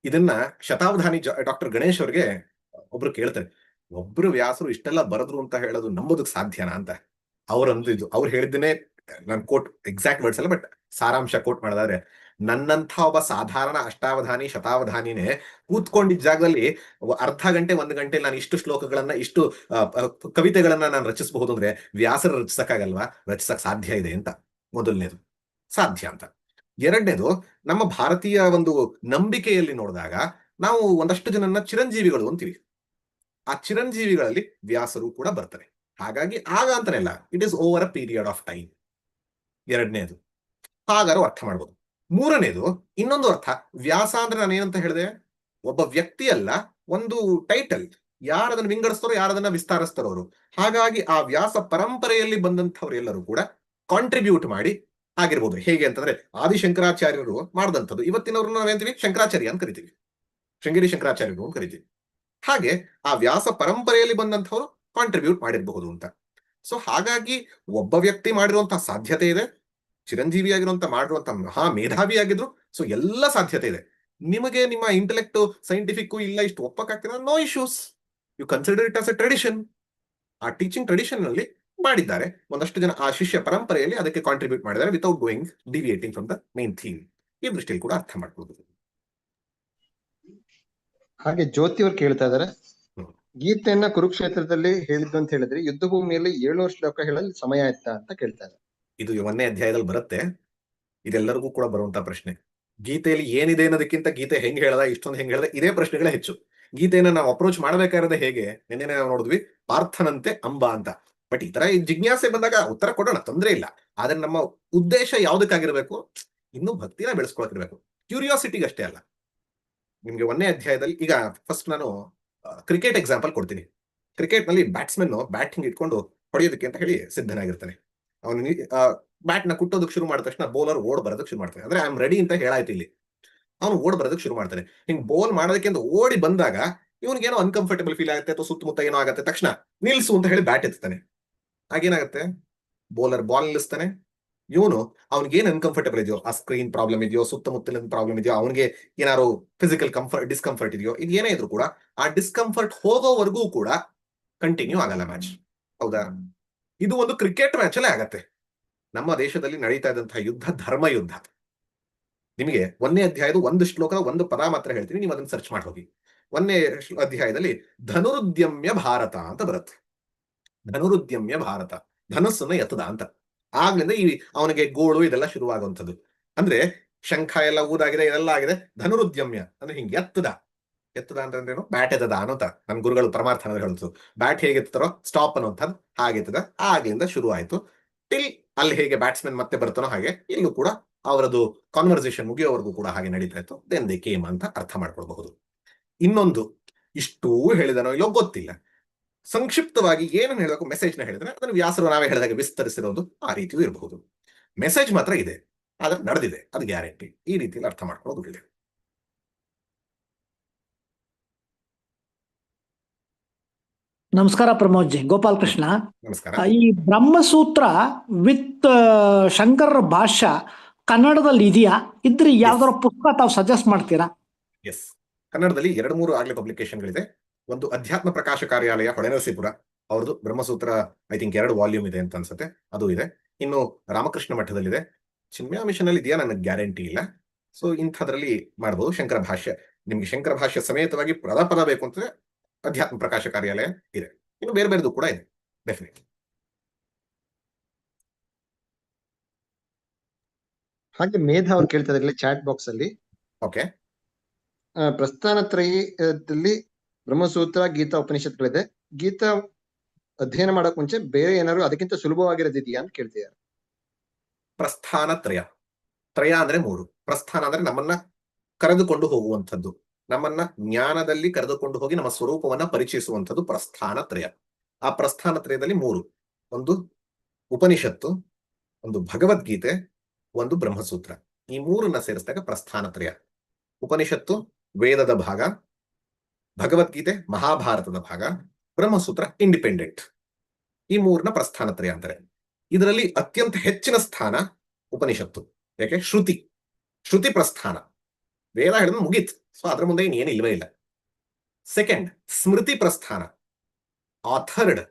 ಇದನ್ನ ಶತಾವಧಾನಿ ಡಾಕ್ಟರ್ ಗಣೇಶ್ ಅವ್ರಿಗೆ ಒಬ್ರು ಕೇಳ್ತಾರೆ, ಒಬ್ರು ವ್ಯಾಸರು ಇಷ್ಟೆಲ್ಲ ಬರೆದ್ರು ಅಂತ ಹೇಳೋದು ನಂಬೋದಕ್ಕೆ ಸಾಧ್ಯನಾ ಅಂತ. ಅವ್ರಂದಿದ್ದು, ಅವ್ರು ಹೇಳಿದ್ದನ್ನೇ ನಾನು ಕೋಟ್ ಎಕ್ಸಾಕ್ಟ್ ವರ್ಡ್ಸ್ ಅಲ್ಲ, ಬಟ್ ಸಾರಾಂಶ ಕೋಟ್ ಮಾಡೋದಾದ್ರೆ, ನನ್ನಂಥ ಒಬ್ಬ ಸಾಧಾರಣ ಅಷ್ಟಾವಧಾನಿ ಶತಾವಧಾನಿನೇ ಕೂತ್ಕೊಂಡಿದ್ದ ಜಾಗದಲ್ಲಿ ಅರ್ಧ ಗಂಟೆ 1 ಗಂಟೆ ನಾನು ಇಷ್ಟು ಶ್ಲೋಕಗಳನ್ನ ಇಷ್ಟು ಕವಿತೆಗಳನ್ನ ನಾನು ರಚಿಸಬಹುದು ಅಂದ್ರೆ ವ್ಯಾಸರ ರಚಿಸಕ್ಕಾಗಲ್ವಾ? ರಚಿಸಕ್ ಸಾಧ್ಯ ಇದೆ ಅಂತ. ಮೊದಲನೇದು ಸಾಧ್ಯ ಅಂತ. ಎರಡನೇದು, ನಮ್ಮ ಭಾರತೀಯ ಒಂದು ನಂಬಿಕೆಯಲ್ಲಿ ನೋಡಿದಾಗ ನಾವು ಒಂದಷ್ಟು ಜನನ್ನ ಚಿರಂಜೀವಿಗಳು ಅಂತೀವಿ. ಆ ಚಿರಂಜೀವಿಗಳಲ್ಲಿ ವ್ಯಾಸರು ಕೂಡ ಬರ್ತಾರೆ. ಹಾಗಾಗಿ ಆಗ ಅಂತಾನೆ ಇಲ್ಲ, it is over a period of time. ಎರಡನೇದು ಹಾಗಾರು ಅರ್ಥ ಮಾಡ್ಬೋದು. ಮೂರನೇದು ಇನ್ನೊಂದು ಅರ್ಥ, ವ್ಯಾಸ ಅಂದ್ರೆ ನಾನು ಏನಂತ ಹೇಳಿದೆ, ಒಬ್ಬ ವ್ಯಕ್ತಿ ಅಲ್ಲ, ಒಂದು ಟೈಟಲ್. ಯಾರದನ್ನ ವಿಂಗಡಿಸ್ತಾರೋ ಯಾರದನ್ನ ವಿಸ್ತಾರಿಸ್ತಾರೋ ಅವರು. ಹಾಗಾಗಿ ಆ ವ್ಯಾಸ ಪರಂಪರೆಯಲ್ಲಿ ಬಂದಂಥವ್ರು ಎಲ್ಲರೂ ಕೂಡ ಕಾಂಟ್ರಿಬ್ಯೂಟ್ ಮಾಡಿ ಆಗಿರ್ಬೋದು. ಹೇಗೆ ಅಂತಂದ್ರೆ ಆದಿಶಂಕರಾಚಾರ್ಯರು ಮಾಡಿದಂಥದ್ದು ಇವತ್ತಿನವ್ರನ್ನ ನಾವೇಂತೀವಿ ಶಂಕರಾಚಾರ್ಯ ಅಂತ ಕರಿತೀವಿ, ಶೃಂಗೇರಿ ಶಂಕರಾಚಾರ್ಯರು ಅಂತ ಕರಿತೀವಿ. ಹಾಗೆ ಆ ವ್ಯಾಸ ಪರಂಪರೆಯಲ್ಲಿ ಬಂದಂಥವ್ರು ಕಾಂಟ್ರಿಬ್ಯೂಟ್ ಮಾಡಿರಬಹುದು ಅಂತ. ಸೊ ಹಾಗಾಗಿ ಒಬ್ಬ ವ್ಯಕ್ತಿ ಮಾಡಿರುವಂತಹ ಸಾಧ್ಯತೆ ಇದೆ, ಚಿರಂಜೀವಿಯಾಗಿರುವಂತ ಮಾಡಿರುವಂತಹ ಮಹಾ ಮೇಧಾವಿಯಾಗಿದ್ರು. ಸೊ ಎಲ್ಲ ಸಾಧ್ಯತೆ ಇದೆ. ನಿಮಗೆ ನಿಮ್ಮ ಇಂಟೆಲೆಕ್ಟ್ ಸೈಂಟಿಫಿಕ್ ಇಲ್ಲ ಇಷ್ಟು ಒಪ್ಪಕ್ಕಾಗ್ತದೆ, no issues. You consider it as a tradition. ಆ ಟೀಚಿಂಗ್ ಟ್ರೆಡಿಷನ್ ನಲ್ಲಿ ಮಾಡಿದ್ದಾರೆ. ಒಂದಷ್ಟು ಜನ ಆ ಶಿಷ್ಯ ಪರಂಪರೆಯಲ್ಲಿ ಅದಕ್ಕೆ ಕಾಂಟ್ರಿಬ್ಯೂಟ್ ಮಾಡಿದ್ದಾರೆ without going deviating from the main theme. ಈ ದೃಷ್ಟಿಯಲ್ಲಿ ಕೂಡ ಅರ್ಥ ಮಾಡ್ಕೊಳ್ಬಹುದು. ಹಾಗೆ ಜ್ಯೋತಿ ಅವ್ರು ಕೇಳ್ತಾ ಇದಾರೆ, ಗೀತೆಯನ್ನ ಕುರುಕ್ಷೇತ್ರದಲ್ಲಿ ಹೇಳಿದ್ದು ಅಂತ ಹೇಳಿದ್ರೆ ಯುದ್ಧ ಭೂಮಿಯಲ್ಲಿ 700 ಶ್ಲೋಕ ಹೇಳಲು ಸಮಯ ಆಯ್ತಾ ಅಂತ ಕೇಳ್ತಾ ಇದ್ದಾರೆ. ಇದು 1ನೇ ಅಧ್ಯಾಯದಲ್ಲಿ ಬರುತ್ತೆ. ಇದೆಲ್ಲರಿಗೂ ಕೂಡ ಬರುವಂತಹ ಪ್ರಶ್ನೆ. ಗೀತೆಯಲ್ಲಿ ಏನಿದೆ ಅನ್ನೋದಕ್ಕಿಂತ ಗೀತೆ ಹೆಂಗ್ ಹೇಳ್ದ, ಇಷ್ಟೊಂದು ಹೆಂಗ್ ಹೇಳ್ದ, ಇದೇ ಪ್ರಶ್ನೆಗಳೇ ಹೆಚ್ಚು. ಗೀತೆಯನ್ನ ನಾವು ಅಪ್ರೋಚ್ ಮಾಡಬೇಕಾದ್ರೆ ಹೇಗೆ, ನಿನ್ನೆ ನಾವು ನೋಡಿದ್ವಿ ಪಾರ್ಥನಂತೆ ಅಂಬ ಅಂತ. ಬಟ್ ಈ ತರ ಜಿಜ್ಞಾಸೆ ಬಂದಾಗ ಉತ್ತರ ಕೊಡೋಣ, ತೊಂದರೆ ಇಲ್ಲ. ಆದ್ರೆ ನಮ್ಮ ಉದ್ದೇಶ ಯಾವ್ದಕ್ಕಾಗಿರ್ಬೇಕು, ಇನ್ನೂ ಭಕ್ತಿನ ಬೆಳೆಸ್ಕೊಳಕಿರ್ಬೇಕು, ಕ್ಯೂರಿಯಾಸಿಟಿಗೆ ಅಷ್ಟೇ ಅಲ್ಲ. ನಿಮ್ಗೆ 1ನೇ ಅಧ್ಯಾಯದಲ್ಲಿ ಈಗ ಫಸ್ಟ್ ನಾನು ಕ್ರಿಕೆಟ್ ಎಕ್ಸಾಂಪಲ್ ಕೊಡ್ತೀನಿ. ಕ್ರಿಕೆಟ್ ನಲ್ಲಿ ಬ್ಯಾಟ್ಸ್ಮನ್ ಬ್ಯಾಟ್ ಹಿಂಗ್ ಇಟ್ಕೊಂಡು ಹೊಡೆಯೋದಕ್ಕೆ ಅಂತ ಹೇಳಿ ಸಿದ್ಧನಾಗಿರ್ತಾನೆ. ಅವನು ಬ್ಯಾಟ್ ನ ಕುಟ್ಟೋದಕ್ಕೆ ಶುರು ಮಾಡಿದ ತಕ್ಷಣ ಬೌಲರ್ ಓಡ್ ಬರೋದಕ್ಕೆ ಶುರು ಮಾಡ್ತಾನೆ. ಅಂದ್ರೆ ಐ ಆಮ್ ರೆಡಿ ಅಂತ ಹೇಳಾಯ್ತು ಇಲ್ಲಿ. ಅವನು ಓಡ್ ಬರೋದಕ್ಕೆ ಶುರು ಮಾಡ್ತಾನೆ. ಹಿಂಗ್ ಬೌಲ್ ಮಾಡೋದಕ್ಕೆ ಅಂತ ಓಡಿ ಬಂದಾಗ ಇವನಿಗೇನೋ ಅನ್ಕಂಫರ್ಟಬಲ್ ಫೀಲ್ ಆಗುತ್ತೆ ಅಥವಾ ಸುತ್ತಮುತ್ತ ಏನೋ ಆಗುತ್ತೆ. ತಕ್ಷಣ ನಿಲ್ಸು ಅಂತ ಹೇಳಿ ಬ್ಯಾಟ್ ಎತ್ತಾನೆ. ಆಗೇನಾಗುತ್ತೆ, ಬೌಲರ್ ಬಾಲ್ ನಿಲ್ಲಿಸ್ತಾನೆ. ಇವನು ಅವ್ನಿಗೆ ಏನ್ ಅನ್ಕಂಫರ್ಟಬಲ್ ಇದೆಯೋ, ಆ ಸ್ಕ್ರೀನ್ ಪ್ರಾಬ್ಲಮ್ ಇದೆಯೋ, ಸುತ್ತಮುತ್ತಲಿನ ಪ್ರಾಬ್ಲಮ್ ಇದೆಯೋ, ಅವನಿಗೆ ಏನಾದ್ರು ಫಿಸಿಕಲ್ ಡಿಸ್ಕಂಫರ್ಟ್ ಇದೆಯೋ, ಇದು ಏನೇ ಇದ್ರು ಕೂಡ ಆ ಡಿಸ್ಕಂಫರ್ಟ್ ಹೋಗೋವರೆಗೂ ಕೂಡ ಕಂಟಿನ್ಯೂ ಆಗಲ್ಲ ಮ್ಯಾಚ್. ಹೌದಾ? ಇದು ಒಂದು ಕ್ರಿಕೆಟ್ ಮ್ಯಾಚ್ ಅಲ್ಲೇ ಆಗತ್ತೆ. ನಮ್ಮ ದೇಶದಲ್ಲಿ ನಡೀತಾ ಇದ್ದಂತಹ ಯುದ್ಧ ಧರ್ಮ ಯುದ್ಧ. ನಿಮಗೆ 1ನೇ ಅಧ್ಯಾಯದ ಒಂದು ಶ್ಲೋಕದ ಒಂದು ಪದ ಮಾತ್ರ ಹೇಳ್ತೀನಿ, ನೀವು ಅದನ್ನ ಸರ್ಚ್ ಮಾಡಿ ಹೋಗಿ. 1ನೇ ಅಧ್ಯಾಯದಲ್ಲಿ ಧನುರುದ್ಯಮ್ಯ ಭಾರತ ಅಂತ ಬರುತ್ತೆ. ಧನುರುದ್ಯಮ್ಯ ಭಾರತ, ಧನುಸ್ಸನ್ನ ಎತ್ತದ ಅಂತ. ಆಗ್ಲಿಂದ ಈ ಅವನಿಗೆ ಗೋಳು ಇದೆಲ್ಲ ಶುರುವಾಗುವಂಥದ್ದು. ಅಂದ್ರೆ ಶಂಖ ಎಲ್ಲ ಊದಾಗಿದೆ, ಇದೆಲ್ಲ ಆಗಿದೆ. ಧನುರುದ್ಯಮ್ಯ ಅಂದ್ರೆ ಹಿಂಗೆ ಎತ್ತದ ಅಂತಂದ್ರೇನು, ಬ್ಯಾಟ್ ಎತ್ತದ ಅನ್ನೋತ ನನ್ನ ಗುರುಗಳು ಪರಮಾರ್ಥ ಅನ್ನೋದು ಹೇಳ್ತು. ಬ್ಯಾಟ್ ಹೇಗೆ ಎತ್ತಾರೋ ಸ್ಟಾಪ್ ಅನ್ನೋಂಥದ್ದು ಹಾಗೆತ್ತದ. ಆಗ್ಲಿಂದ ಶುರು ಆಯ್ತು ಟಿಲ್ ಅಲ್ಲಿ ಹೇಗೆ ಬ್ಯಾಟ್ಸ್ಮನ್ ಮತ್ತೆ ಬರ್ತಾನೋ ಹಾಗೆ ಇಲ್ಲೂ ಕೂಡ ಅವರದು ಕಾನ್ವರ್ಸೇಷನ್ ಮುಗಿಯೋವರೆಗೂ ಕೂಡ ಹಾಗೆ ನಡೀತಾ ಇತ್ತು. ದೆನ್ ದೇ ಕೇಮ್ ಅಂತ ಅರ್ಥ ಮಾಡ್ಕೊಳ್ಬಹುದು. ಇನ್ನೊಂದು, ಇಷ್ಟೂ ಹೇಳಿದನೋ ಇಲ್ಲೋ ಗೊತ್ತಿಲ್ಲ, ಸಂಕ್ಷಿಪ್ತವಾಗಿ ಏನನ್ನು ಹೇಳಬೇಕು ಮೆಸೇಜ್ ನ ಹೇಳಿದ್ರೆ ಅದನ್ನು ವ್ಯಾಸರು ನಾವೇ ಹೇಳಿದಾಗ ವಿಸ್ತರಿಸಿರೋದು ಆ ರೀತಿಯೂ ಇರಬಹುದು. ಮೆಸೇಜ್ ಮಾತ್ರ ಇದೆ, ಆದ್ರೆ ನಡೆದಿದೆ, ಅದು ಗ್ಯಾರಂಟಿ. ಈ ರೀತಿಯಲ್ಲಿ ಅರ್ಥ ಮಾಡ್ಕೊಳ್ಳೋದು ಒಳ್ಳೆಯದು. ನಮಸ್ಕಾರ ಪ್ರಮೋದ್ ಜಿ, ಗೋಪಾಲ್ ಕೃಷ್ಣ. ನಮಸ್ಕಾರ. ಈ ಬ್ರಹ್ಮಸೂತ್ರ ವಿತ್ ಶಂಕರ ಭಾಷ್ಯ ಕನ್ನಡದಲ್ಲಿ ಇದೆಯಾ? ಇದ್ರೆ ಯಾವ್ದಾರ ಪುಸ್ತಕ ತಾವು ಸಜೆಸ್ಟ್ ಮಾಡ್ತೀರಾ? ಎಸ್, ಕನ್ನಡದಲ್ಲಿ 2-3 ಆಗ್ಲೇ ಪಬ್ಲಿಕೇಶನ್ಗಳಿದೆ. ಒಂದು ಅಧ್ಯಾತ್ಮ ಪ್ರಕಾಶ ಕಾರ್ಯಾಲಯ ಹೊಳೆನರಸೀಪುರ ಅವ್ರದ್ದು ಬ್ರಹ್ಮಸೂತ್ರ, ಐ ಥಿಂಕ್ 2 ವಾಲ್ಯೂಮ್ ಇದೆ ಅಂತ ಅನ್ಸುತ್ತೆ, ಅದು ಇದೆ. ಇನ್ನು ರಾಮಕೃಷ್ಣ ಮಠದಲ್ಲಿದೆ. ಚಿನ್ಮಯ ಮಿಷನ್ ಅಲ್ಲಿ ಇದೆಯಾ ನನಗೆ ಗ್ಯಾರಂಟಿ ಇಲ್ಲ. ಸೊ ಇಂಥದ್ರಲ್ಲಿ ಮಾಡಬಹುದು. ಶಂಕರ ಭಾಷ್ಯ, ನಿಮ್ಗೆ ಶಂಕರ ಭಾಷ್ಯ ಸಮೇತವಾಗಿ ಪದ ಬೇಕು ಅಂತಂದ್ರೆ ಅಧ್ಯಾತ್ಮ ಪ್ರಕಾಶ ಕಾರ್ಯಾಲಯ ಇದೆ. ಇನ್ನು ಬೇರೆ ಬೇರೆದು ಕೂಡ ಇದೆ ಡೆಫಿನೆಟ್. ಹಾಗೆ ಮೇಧ ಅವ್ರು ಕೇಳ್ತಾ ಇದ್ದಾರೆ ಚಾಟ್ ಬಾಕ್ಸ್ ಅಲ್ಲಿ, ಓಕೆ, ಪ್ರಸ್ಥಾನತ್ರಯದಲ್ಲಿ ಬ್ರಹ್ಮಸೂತ್ರ, ಗೀತಾ, ಉಪನಿಷತ್ಗಳಿದೆ. ಗೀತಾ ಅಧ್ಯಯನ ಮಾಡಕ್ ಮುಂಚೆ ಬೇರೆ ಏನಾದ್ರು ಅದಕ್ಕಿಂತ ಸುಲಭವಾಗಿರೋದಿದೆಯಾ ಅಂತ ಕೇಳ್ತಿದ್ದಾರೆ. ಪ್ರಸ್ಥಾನ ತ್ರಯ ಅಂದ್ರೆ 3. ಪ್ರಸ್ಥಾನ ಅಂದ್ರೆ ನಮ್ಮನ್ನ ಕರೆದುಕೊಂಡು ಹೋಗುವಂಥದ್ದು, ನಮ್ಮನ್ನ ಜ್ಞಾನದಲ್ಲಿ ಕರೆದುಕೊಂಡು ಹೋಗಿ ನಮ್ಮ ಸ್ವರೂಪವನ್ನ ಪರಿಚಯಿಸುವಂಥದ್ದು ಪ್ರಸ್ಥಾನ ತ್ರಯ. ಆ ಪ್ರಸ್ಥಾನ ತ್ರಯದಲ್ಲಿ 3, ಒಂದು ಉಪನಿಷತ್ತು, ಒಂದು ಭಗವದ್ಗೀತೆ, ಒಂದು ಬ್ರಹ್ಮಸೂತ್ರ. ಈ 3ನ್ನ ಸೇರಿಸಿದಾಗ ಪ್ರಸ್ಥಾನ ತ್ರಯ. ಉಪನಿಷತ್ತು ವೇದದ ಭಾಗ, ಭಗವದ್ಗೀತೆ ಮಹಾಭಾರತದ ಭಾಗ, ಬ್ರಹ್ಮಸೂತ್ರ ಇಂಡಿಪೆಂಡೆಂಟ್. ಈ 3ನ್ನ ಪ್ರಸ್ಥಾನ ತ್ರಯ ಅಂತಾರೆ. ಇದರಲ್ಲಿ ಅತ್ಯಂತ ಹೆಚ್ಚಿನ ಸ್ಥಾನ ಉಪನಿಷತ್ತು. ಯಾಕೆ? ಶ್ರುತಿ ಪ್ರಸ್ಥಾನ. ವೇದ ಹೇಳಿದ್ರೆ ಮುಗೀತು, ಸೊ ಅದ್ರ ಮುಂದೆ ಏನು ಇಲ್ವೇ ಇಲ್ಲ. ಸೆಕೆಂಡ್, ಸ್ಮೃತಿ ಪ್ರಸ್ಥಾನ, authored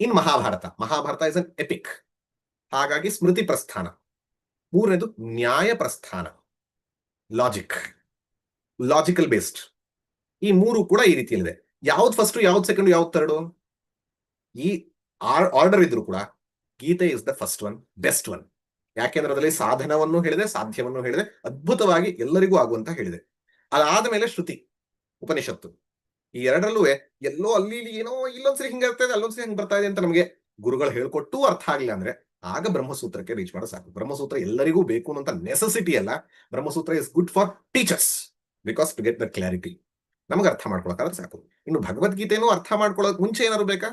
in Mahabharata. Mahabharata is an epic, ಹಾಗಾಗಿ ಸ್ಮೃತಿ ಪ್ರಸ್ಥಾನ. ಮೂರನೇದು ನ್ಯಾಯ ಪ್ರಸ್ಥಾನ, ಲಾಜಿಕಲ್ ಬೇಸ್ಡ್. ಈ ಮೂರು ಕೂಡ ಈ ರೀತಿಯಲ್ಲಿದೆ. ಯಾವ್ದು ಫಸ್ಟ್, ಯಾವ್ದು ಸೆಕೆಂಡ್, ಯಾವ್ದು ಥರ್ಡು, ಈ ಆರ್ಡರ್ ಇದ್ರು ಕೂಡ Gita is the first one, best one. ಯಾಕೆಂದ್ರೆ ಅದರಲ್ಲಿ ಸಾಧನವನ್ನು ಹೇಳಿದೆ, ಸಾಧ್ಯವನ್ನು ಹೇಳಿದೆ, ಅದ್ಭುತವಾಗಿ ಎಲ್ಲರಿಗೂ ಆಗುವಂತ ಹೇಳಿದೆ. ಅದಾದ ಮೇಲೆ ಶ್ರುತಿ, ಉಪನಿಷತ್ತು. ಈ ಎರಡರಲ್ಲೂ ಎಲ್ಲೋ ಅಲ್ಲಿ ಏನೋ ಇಲ್ಲೊಂದ್ಸರಿ ಹಿಂಗ ಇರ್ತದೆ, ಅಲ್ಲೊಂದ್ಸರಿ ಹಿಂಗ್ ಬರ್ತಾ ಇದೆ ಅಂತ ನಮಗೆ ಗುರುಗಳು ಹೇಳ್ಕೊಟ್ಟು ಅರ್ಥ ಆಗಿಲ್ಲ ಅಂದ್ರೆ ಆಗ ಬ್ರಹ್ಮಸೂತ್ರಕ್ಕೆ ರೀಚ್ ಮಾಡೋ ಸಾಕು. ಬ್ರಹ್ಮಸೂತ್ರ ಎಲ್ಲರಿಗೂ ಬೇಕು ಅನ್ನೋ ನೆಸೆಸಿಟಿ ಅಲ್ಲ. Brahmasutra is good for teachers because to get the clarity. ನಮಗೆ ಅರ್ಥ ಮಾಡ್ಕೊಳಕ್ಕಾದ್ರೆ ಸಾಕು. ಇನ್ನು ಭಗವದ್ಗೀತೆನೂ ಅರ್ಥ ಮಾಡ್ಕೊಳ್ಳೋಕೆ ಮುಂಚೆ ಏನಾದ್ರು ಬೇಕಾ?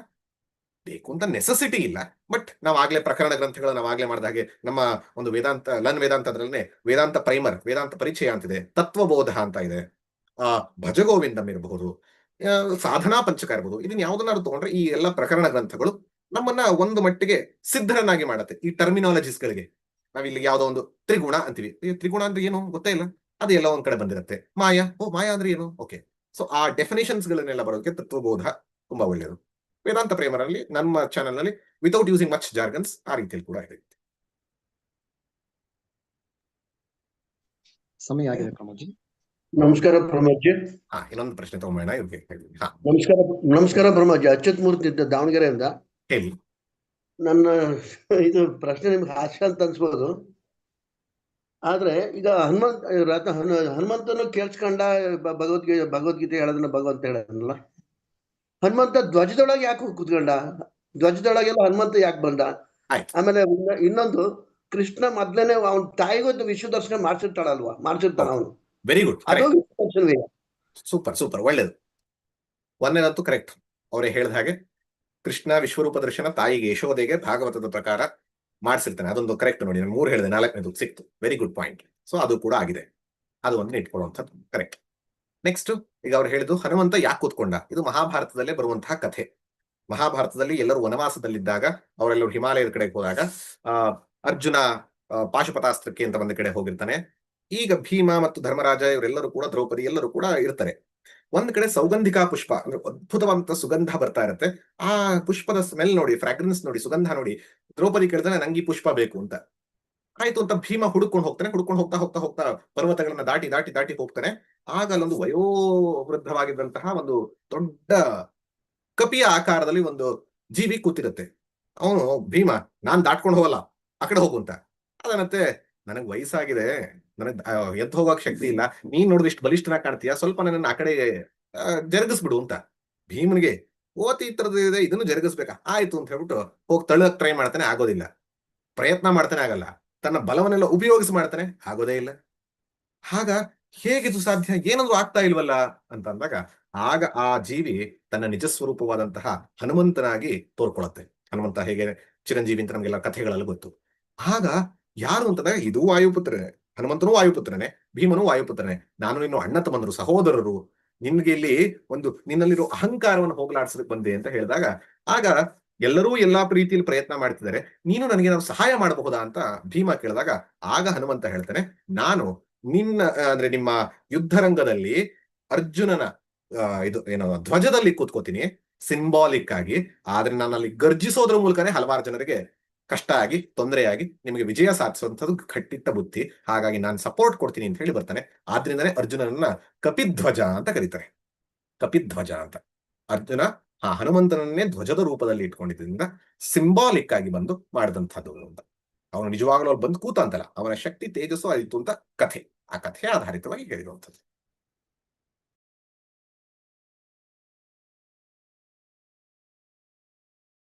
ಬೇಕು ಅಂತ ನೆಸೆಸಿಟಿ ಇಲ್ಲ. ಬಟ್ ನಾವಾಗ್ಲೇ ಪ್ರಕರಣ ಗ್ರಂಥಗಳು ನಾವಾಗ್ಲೇ ಮಾಡಿದ ಹಾಗೆ ನಮ್ಮ ಒಂದು ವೇದಾಂತ ವೇದಾಂತದ್ರಲ್ಲೇ ವೇದಾಂತ ಪ್ರೈಮರ್, ವೇದಾಂತ ಪರಿಚಯ ಅಂತಿದೆ, ತತ್ವಬೋಧ ಅಂತ ಇದೆ, ಭಜಗೋವಿಂದಂ ಇರಬಹುದು, ಸಾಧನಾ ಪಂಚಕ ಇರಬಹುದು. ಇದನ್ನ ಯಾವ್ದನ್ನಾದ್ರು ತಗೊಂಡ್ರೆ ಈ ಎಲ್ಲ ಪ್ರಕರಣ ಗ್ರಂಥಗಳು ನಮ್ಮನ್ನ ಒಂದು ಮಟ್ಟಿಗೆ ಸಿದ್ಧರನ್ನಾಗಿ ಮಾಡತ್ತೆ ಈ ಟರ್ಮಿನಾಲಜೀಸ್ಗಳಿಗೆ. ನಾವಿಲ್ಲಿ ಯಾವ್ದೋ ಒಂದು ತ್ರಿಗುಣ ಅಂತೀವಿ, ತ್ರಿಗುಣ ಅಂದ್ರೆ ಏನು ಗೊತ್ತೇ ಇಲ್ಲ, ಅದು ಎಲ್ಲ ಒಂದ್ ಕಡೆ ಬಂದಿರುತ್ತೆ. ಮಾಯಾ, ಮಾಯಾ ಅಂದ್ರೆ ಏನು, ಓಕೆ. ಸೊ ಆ ಡೆಫಿನೇಷನ್ಸ್ ಗಳನ್ನೆಲ್ಲ ಬರೋದಕ್ಕೆ ತತ್ವಬೋಧ ತುಂಬಾ ಒಳ್ಳೆಯದು. ವೇದಾಂತ ಪ್ರೇಮರಲ್ಲಿ ನಮ್ಮ ಚಾನೆಲ್ ನಲ್ಲಿ ವಿತೌಟ್ ಯೂಸಿಂಗ್ ಮಚ್ ಜಾರ್ಗನ್ಸ್ ಆ ರೀತಿಯಲ್ಲಿ ಕೂಡ ಇದೆ. ಸಮಯ ಆಗಿದೆ ಪ್ರಮೋದ್ ಜಿ. ನಮಸ್ಕಾರ ಪ್ರಮೋದ್ ಜಿ. ಇನ್ನೊಂದು ಪ್ರಶ್ನೆ ತಗೊಂಬೋಣ ಇವ್ರಿಗೆ. ನಮಸ್ಕಾರ ಪ್ರಮೋದ್ ಜಿ. ಅಚ್ಯುತ್ ಮೂರ್ತಿ ದಾವಣಗೆರೆಯಿಂದ. ಹೇಳಿ. ನನ್ನ ಇದು ಪ್ರಶ್ನೆ ನಿಮ್ಗೆ ಹಾಸ್ಯ ಅಂತ ಅನ್ಸ್ಬೋದು, ಆದ್ರೆ ಈಗ ಹನುಮಂತನು ಕೇಳಿಸ್ಕೊಂಡ ಭಗವದ್ಗೀತೆ ಹೇಳೋದನ್ನ ಭಗವಂತ ಹೇಳೋದನ್ನಲ್ಲ, ಹನುಮಂತ ಧ್ವಜದೊಳಗೆ ಯಾಕೆ ಕೂತ್ಕೊಂಡ? ಧ್ವಜದೊಳಗೆಲ್ಲ ಹನುಮಂತ ಯಾಕೆ ಬಂದ? ಆಮೇಲೆ ಇನ್ನೊಂದು, ಕೃಷ್ಣ ಮೊದ್ಲೇನೆ ಅವನ ತಾಯಿಗೂ ವಿಶ್ವ ದರ್ಶನ ಮಾಡ್ಸಿರ್ತಾಳಲ್ವಾ, ಮಾಡ್ಸಿರ್ತಾನ ಅವನು. ವೆರಿ ಗುಡ್, ಅದು ಸೂಪರ್ ಒಳ್ಳೇದು. ಒಂದೇನಂತೂ ಕರೆಕ್ಟ್, ಅವರೇ ಹೇಳಿದ ಹಾಗೆ ಕೃಷ್ಣ ವಿಶ್ವರೂಪ ದರ್ಶನ ತಾಯಿಗೆ ಯಶೋದೆಗೆ ಭಾಗವತದ ಪ್ರಕಾರ ಮಾಡಿಸಿರ್ತಾನೆ. ಅದೊಂದು ಕರೆಕ್ಟ್ ನೋಡಿ, ನಾನು 3 ಹೇಳಿದೆ, 4ನೇದು ಸಿಕ್ತು. Very good point. ಸೊ ಅದು ಕೂಡ ಆಗಿದೆ, ಅದು ಒಂದು ಇಟ್ಕೊಳ್ಳುವಂಥದ್ದು ಕರೆಕ್ಟ್. ನೆಕ್ಸ್ಟ್, ಈಗ ಅವ್ರು ಹೇಳಿದ್ದು ಹನುಮಂತ ಯಾಕೆ ಕೂತ್ಕೊಂಡ, ಇದು ಮಹಾಭಾರತದಲ್ಲೇ ಬರುವಂತಹ ಕಥೆ. ಮಹಾಭಾರತದಲ್ಲಿ ಎಲ್ಲರೂ ವನವಾಸದಲ್ಲಿದ್ದಾಗ, ಅವರೆಲ್ಲರೂ ಹಿಮಾಲಯದ ಕಡೆಗೆ ಹೋದಾಗ ಅರ್ಜುನ ಪಾಶುಪತಾಸ್ತ್ರಕ್ಕೆ ಅಂತ ಒಂದು ಕಡೆ ಹೋಗಿರ್ತಾನೆ. ಈಗ ಭೀಮ ಮತ್ತು ಧರ್ಮರಾಜ ಇವರೆಲ್ಲರೂ ಕೂಡ, ದ್ರೌಪದಿ ಎಲ್ಲರೂ ಕೂಡ ಇರ್ತಾರೆ. ಒಂದ್ ಕಡೆ ಸೌಗಂಧಿಕಾ ಪುಷ್ಪ ಅಂದ್ರೆ ಅದ್ಭುತವಾದಂತ ಸುಗಂಧ ಬರ್ತಾ ಇರುತ್ತೆ. ಆ ಪುಷ್ಪದ ಸ್ಮೆಲ್ ನೋಡಿ, ಫ್ರಾಗ್ರೆನ್ಸ್ ನೋಡಿ, ಸುಗಂಧ ನೋಡಿ ದ್ರೌಪದಿ ಕೇಳ್ತಾನೆ ನಂಗೆ ಈ ಪುಷ್ಪ ಬೇಕು ಅಂತ. ಆಯ್ತು ಅಂತ ಭೀಮ ಹುಡುಕೊಂಡು ಹೋಗ್ತಾನೆ. ಹುಡುಕೊಂಡು ಹೋಗ್ತಾ ಪರ್ವತಗಳನ್ನ ದಾಟಿ ಹೋಗ್ತಾನೆ. ಆಗ ಅಲ್ಲೊಂದು ವಯೋವೃದ್ಧವಾಗಿದ್ದಂತಹ ಒಂದು ದೊಡ್ಡ ಕಪಿಯ ಆಕಾರದಲ್ಲಿ ಒಂದು ಜೀವಿ ಕೂತಿರುತ್ತೆ. ಅವನು ಭೀಮ, ನಾನ್ ದಾಟ್ಕೊಂಡು ಹೋಗಲ್ಲ, ಆ ಕಡೆ ಹೋಗು ಅಂತ. ಅದನ್ನತ್ತೆ, ನನಗ್ ವಯಸ್ಸಾಗಿದೆ, ನನಗ್ ಎದ್ದು ಹೋಗೋಕ್ ಶಕ್ತಿ ಇಲ್ಲ, ನೀನ್ ನೋಡಿದ್ರೆ ಇಷ್ಟು ಬಲಿಷ್ಠನಾಗಿ ಕಾಣ್ತೀಯ, ಸ್ವಲ್ಪ ನನ್ನ ಆ ಕಡೆ ಜರುಗಿಸ್ಬಿಡು ಅಂತ. ಭೀಮನಿಗೆ ಓತಿ ಈ ತರದ್ದು ಇದೆ, ಇದನ್ನು ಜರುಗಿಸ್ಬೇಕಾ, ಆಯ್ತು ಅಂತ ಹೇಳ್ಬಿಟ್ಟು ಹೋಗಿ ತಳ್ಳಕ್ ಟ್ರೈ ಮಾಡ್ತಾನೆ, ಆಗೋದಿಲ್ಲ. ಪ್ರಯತ್ನ ಮಾಡ್ತಾನೆ, ಆಗಲ್ಲ. ತನ್ನ ಬಲವನ್ನೆಲ್ಲ ಉಪಯೋಗಿಸಿ ಮಾಡ್ತಾನೆ, ಆಗೋದೇ ಇಲ್ಲ. ಆಗ ಹೇಗಿದು ಸಾಧ್ಯ, ಏನಾದ್ರು ಆಗ್ತಾ ಇಲ್ವಲ್ಲ ಅಂತ ಅಂದಾಗ ಆಗ ಆ ಜೀವಿ ತನ್ನ ನಿಜ ಸ್ವರೂಪವಾದಂತಹ ಹನುಮಂತನಾಗಿ ತೋರ್ಕೊಳತ್ತೆ. ಹನುಮಂತ ಹೇಗೆ ಚಿರಂಜೀವಿ ಅಂತ ನಮ್ಗೆಲ್ಲ ಕಥೆಗಳಲ್ಲಿ ಗೊತ್ತು. ಆಗ ಯಾರು ಅಂತಂದಾಗ ಇದು ವಾಯುಪುತ್ರನೇ, ಹನುಮಂತನೂ ವಾಯುಪುತ್ರನೇ, ಭೀಮನೂ ವಾಯುಪುತ್ರನೇ, ನಾನು ನಿನ್ನ ಅಣ್ಣ ತಮ್ಮಂದ್ರು, ಸಹೋದರರು, ನಿನ್ಗೆ ಇಲ್ಲಿ ಒಂದು ನಿನ್ನಲ್ಲಿರೋ ಅಹಂಕಾರವನ್ನು ಹೋಗಲಾಡಿಸೋದಕ್ಕೆ ಬಂದೆ ಅಂತ ಹೇಳಿದಾಗ ಆಗ ಎಲ್ಲರೂ ಎಲ್ಲಾ ಪ್ರೀತಿಯಲ್ಲಿ ಪ್ರಯತ್ನ ಮಾಡ್ತಿದ್ದಾರೆ, ನೀನು ನನಗೆ ನಾವು ಸಹಾಯ ಮಾಡಬಹುದಾ ಅಂತ ಭೀಮ ಕೇಳಿದಾಗ ಆಗ ಹನುಮಂತ ಹೇಳ್ತಾನೆ, ನಾನು ನಿನ್ನ ಅಂದ್ರೆ ನಿಮ್ಮ ಯುದ್ಧರಂಗದಲ್ಲಿ ಅರ್ಜುನನ ಇದು ಏನೋ ಧ್ವಜದಲ್ಲಿ ಕೂತ್ಕೋತೀನಿ ಸಿಂಬಾಲಿಕ್ ಆಗಿ, ಆದ್ರೆ ನಾನು ಅಲ್ಲಿ ಗರ್ಜಿಸೋದ್ರ ಮೂಲಕನೇ ಹಲವಾರು ಜನರಿಗೆ ಕಷ್ಟ ಆಗಿ ತೊಂದರೆಯಾಗಿ ನಿಮಗೆ ವಿಜಯ ಸಾಧಿಸುವಂಥದ್ದು ಕಟ್ಟಿಟ್ಟ ಬುದ್ಧಿ, ಹಾಗಾಗಿ ನಾನು ಸಪೋರ್ಟ್ ಕೊಡ್ತೀನಿ ಅಂತ ಹೇಳಿ ಬರ್ತಾನೆ. ಆದ್ರಿಂದನೇ ಅರ್ಜುನನನ್ನ ಕಪಿಧ್ವಜ ಅಂತ ಕರೀತಾರೆ. ಕಪಿಧ್ವಜ ಅಂತ ಅರ್ಜುನ ಹನುಮಂತನನ್ನೇ ಧ್ವಜದ ರೂಪದಲ್ಲಿ ಇಟ್ಕೊಂಡಿದ್ದರಿಂದ ಸಿಂಬಾಲಿಕ್ ಆಗಿ ಬಂದು ಮಾಡಿದಂಥದ್ದು ಅಂತ. ಅವನು ನಿಜವಾಗ್ಲೂ ಅವ್ರು ಬಂದು ಕೂತ ಅಂತಲ್ಲ, ಅವನ ಶಕ್ತಿ ತೇಜಸ್ಸು ಆಯಿತು ಅಂತ ಕಥೆ, ಆ ಕಥೆ ಆಧಾರಿತವಾಗಿ ಹೇಳಿರುವಂಥದ್ದು.